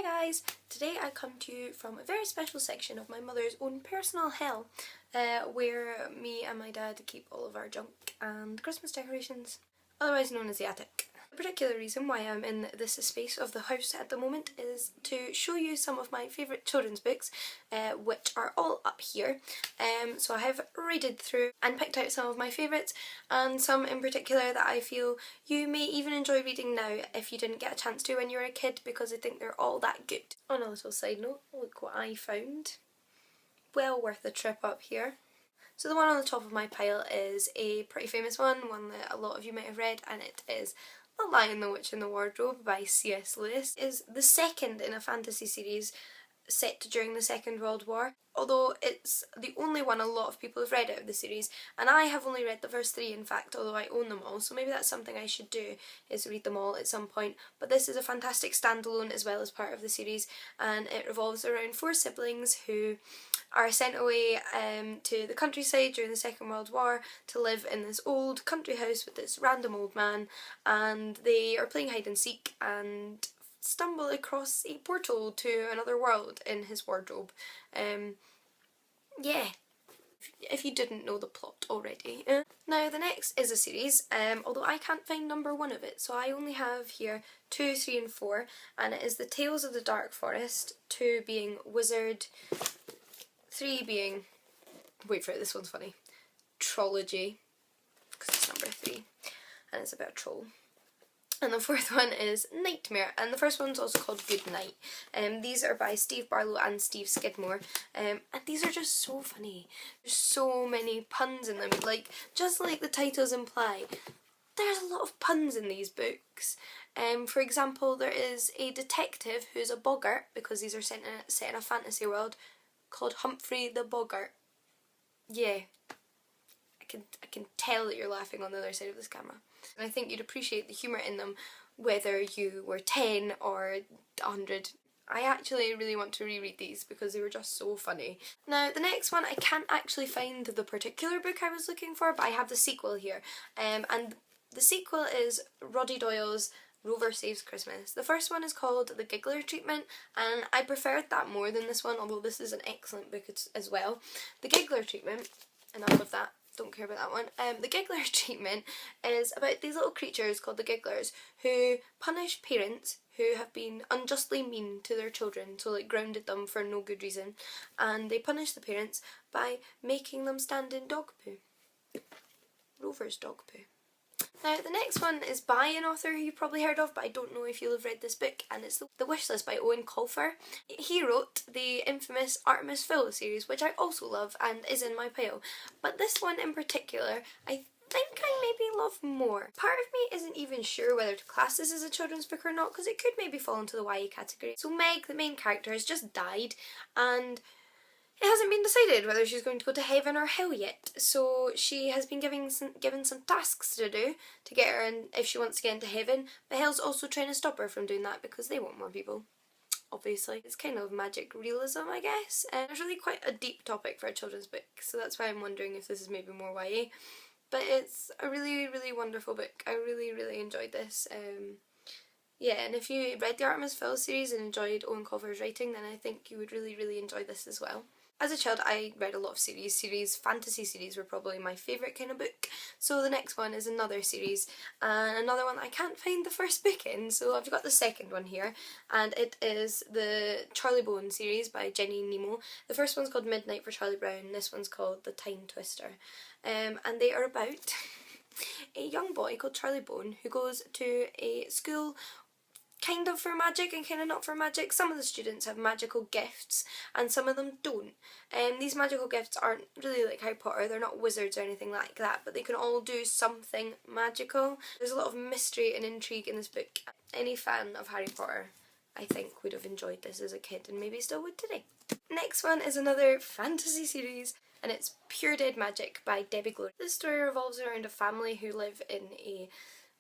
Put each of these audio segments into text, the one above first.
Hi guys! Today I come to you from a very special section of my mother's own personal hell, where me and my dad keep all of our junk and Christmas decorations, otherwise known as the attic. The particular reason why I'm in this space of the house at the moment is to show you some of my favourite children's books, which are all up here. So I have raided through and picked out some of my favourites, and some in particular that I feel you may even enjoy reading now if you didn't get a chance to when you were a kid, because I think they're all that good. On a little side note, look what I found. Well worth the trip up here. So the one on the top of my pile is a pretty famous one that a lot of you might have read, and it is The Lion, the Witch and the Wardrobe by C.S. Lewis. It is the second in a fantasy series set during the Second World War, although it's the only one a lot of people have read out of the series, and I have only read the first three in fact, although I own them all, so maybe that's something I should do, is read them all at some point. But this is a fantastic standalone as well as part of the series, and it revolves around four siblings who are sent away to the countryside during the Second World War to live in this old country house with this random old man, and they are playing hide and seek and stumble across a portal to another world in his wardrobe. Yeah, if you didn't know the plot already. Now the next is a series, although I can't find number one of it, so I only have here 2, 3 and 4, and it is The Tales of the Dark Forest, 2 being Wizard, 3 being, wait for it, this one's funny, Trology, because it's number 3, and it's about a troll. And the fourth one is Nightmare, and the first one's also called Good Night. These are by Steve Barlow and Steve Skidmore, and these are just so funny. There's so many puns in them, just like the titles imply. There's a lot of puns in these books. For example, there is a detective who's a boggart, because these are set in a fantasy world, called Humphrey the Boggart. Yeah, I can tell that you're laughing on the other side of this camera. And I think you'd appreciate the humour in them whether you were 10 or 100. I actually really want to reread these because they were just so funny. Now the next one, I can't actually find the particular book I was looking for, but I have the sequel here. And the sequel is Roddy Doyle's Rover Saves Christmas. The first one is called The Giggler Treatment, and I preferred that more than this one, although this is an excellent book as well. The Giggler Treatment, enough of that, don't care about that one. The Giggler Treatment is about these little creatures called the Gigglers who punish parents who have been unjustly mean to their children, so grounded them for no good reason, and they punish the parents by making them stand in dog poo. Rover's dog poo. Now the next one is by an author who you've probably heard of, but I don't know if you'll have read this book, and it's The Wishlist by Owen Colfer. He wrote the infamous Artemis Fowl series, which I also love and is in my pile, but this one in particular I think I maybe love more. Part of me isn't even sure whether to class this as a children's book or not, because it could maybe fall into the YA category. So Meg, the main character, has just died, and it hasn't been decided whether she's going to go to heaven or hell yet, so she has been given some tasks to do to get her in if she wants to get into heaven, but hell's also trying to stop her from doing that because they want more people, obviously. It's kind of magic realism, I guess, and it's really quite a deep topic for a children's book, so that's why I'm wondering if this is maybe more YA, but it's a really, really wonderful book. I really, really enjoyed this. Yeah, and if you read the Artemis Fowl series and enjoyed Owen Colfer's writing, then I think you would really, really enjoy this as well. As a child, I read a lot of series. Fantasy series were probably my favourite kind of book. So the next one is another series, and another one I can't find the first book in, so I've got the second one here, and it is the Charlie Bone series by Jenny Nemo. The first one's called Midnight for Charlie Brown, this one's called The Time Twister. And they are about a young boy called Charlie Bone who goes to a school kind of for magic and kind of not for magic. Some of the students have magical gifts and some of them don't. These magical gifts aren't really like Harry Potter, they're not wizards or anything like that, but they can all do something magical. There's a lot of mystery and intrigue in this book. Any fan of Harry Potter, I think, would have enjoyed this as a kid and maybe still would today. Next one is another fantasy series, and it's Pure Dead Magic by Debbie Glory. This story revolves around a family who live in a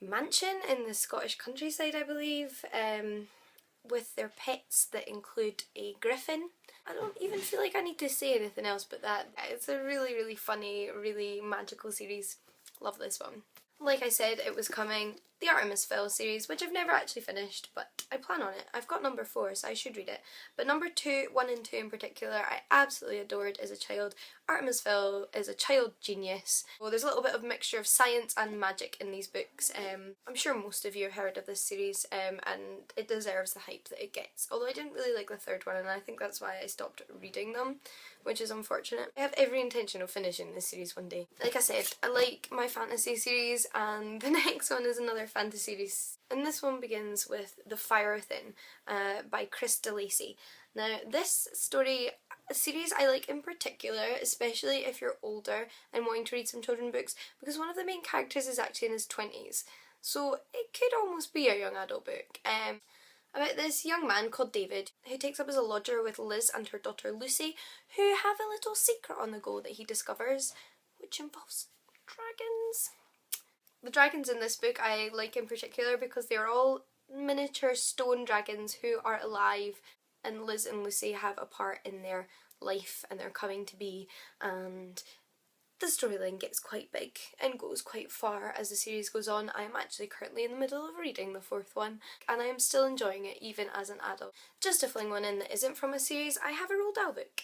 mansion in the Scottish countryside, I believe, with their pets that include a griffin. I don't even feel like I need to say anything else but that. It's a really, really funny, really magical series. Love this one. Like I said, it was coming. the Artemis Fowl series, which I've never actually finished, but I plan on it. I've got number 4, so I should read it. But number 2, 1 and 2 in particular, I absolutely adored as a child. Artemis Fowl is a child genius. Well, there's a little bit of mixture of science and magic in these books. I'm sure most of you have heard of this series, and it deserves the hype that it gets. Although I didn't really like the 3rd one, and I think that's why I stopped reading them, which is unfortunate. I have every intention of finishing this series one day. Like I said, I like my fantasy series, and the next one is another fantasy series. And this one begins with The Fire Within by Chris DeLacy. Now, this series I like in particular, especially if you're older and wanting to read some children's books, because one of the main characters is actually in his 20s. So it could almost be a young adult book. About this young man called David, who takes up as a lodger with Liz and her daughter Lucy, who have a little secret on the go that he discovers, which involves dragons. The dragons in this book I like in particular because they are all miniature stone dragons who are alive, and Liz and Lucy have a part in their life and their coming to be, and the storyline gets quite big and goes quite far as the series goes on. I am actually currently in the middle of reading the 4th one, and I am still enjoying it even as an adult. Just to fling one in that isn't from a series, I have a Roald Dahl book.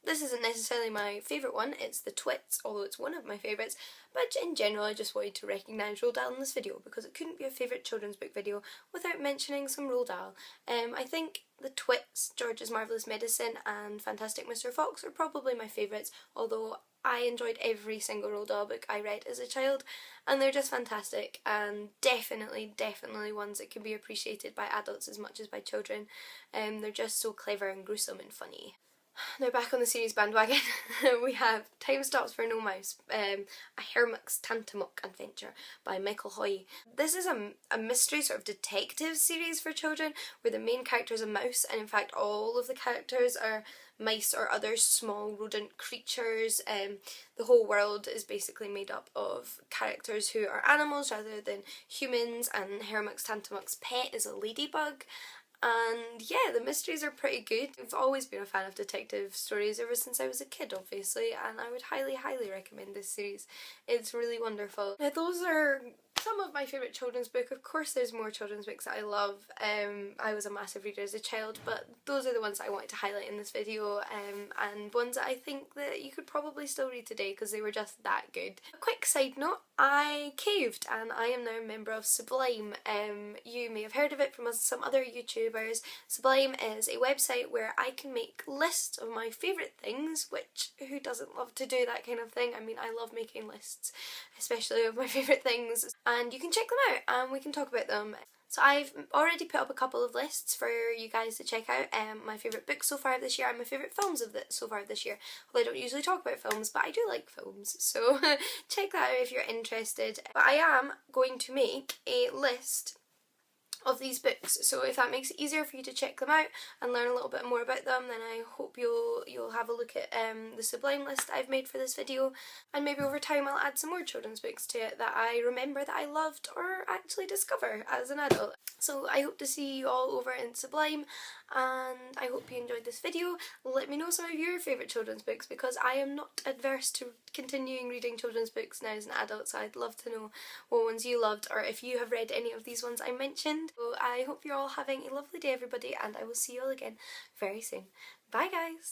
This isn't necessarily my favourite one, it's The Twits, although it's one of my favourites, but in general I just wanted to recognise Roald Dahl in this video because it couldn't be a favourite children's book video without mentioning some Roald Dahl. I think The Twits, George's Marvellous Medicine and Fantastic Mr. Fox are probably my favourites, although I enjoyed every single Roald Dahl book I read as a child, and they're just fantastic, and definitely ones that can be appreciated by adults as much as by children. They're just so clever and gruesome and funny. Now back on the series bandwagon, we have Time Stops for No Mouse, a Hermux Tantamok adventure by Michael Hoy. This is a mystery sort of detective series for children where the main character is a mouse, and in fact all of the characters are mice or other small rodent creatures. The whole world is basically made up of characters who are animals rather than humans, and Hermux Tantamok's pet is a ladybug. And yeah, the mysteries are pretty good. I've always been a fan of detective stories ever since I was a kid, obviously, and I would highly recommend this series. It's really wonderful. Now those are some of my favourite children's books. Of course there's more children's books that I love. I was a massive reader as a child, but those are the ones that I wanted to highlight in this video, and ones that I think that you could probably still read today because they were just that good. A quick side note, I caved and I am now a member of Subblime. You may have heard of it from some other YouTubers. Subblime is a website where I can make lists of my favourite things, which who doesn't love to do that kind of thing? I mean, I love making lists, especially of my favourite things, and you can check them out and we can talk about them. So I've already put up a couple of lists for you guys to check out. My favourite books so far of this year and my favourite films so far of this year. Although I don't usually talk about films, but I do like films, so check that out if you're interested. But I am going to make a list of these books, so if that makes it easier for you to check them out and learn a little bit more about them, then I hope you'll have a look at the Subblime list I've made for this video, and maybe over time I'll add some more children's books to it that I remember that I loved or actually discover as an adult. So I hope to see you all over in Subblime, and I hope you enjoyed this video. Let me know some of your favourite children's books, because I am not adverse to continuing reading children's books now as an adult, so I'd love to know what ones you loved or if you have read any of these ones I mentioned. So I hope you're all having a lovely day, everybody, and I will see you all again very soon. Bye guys!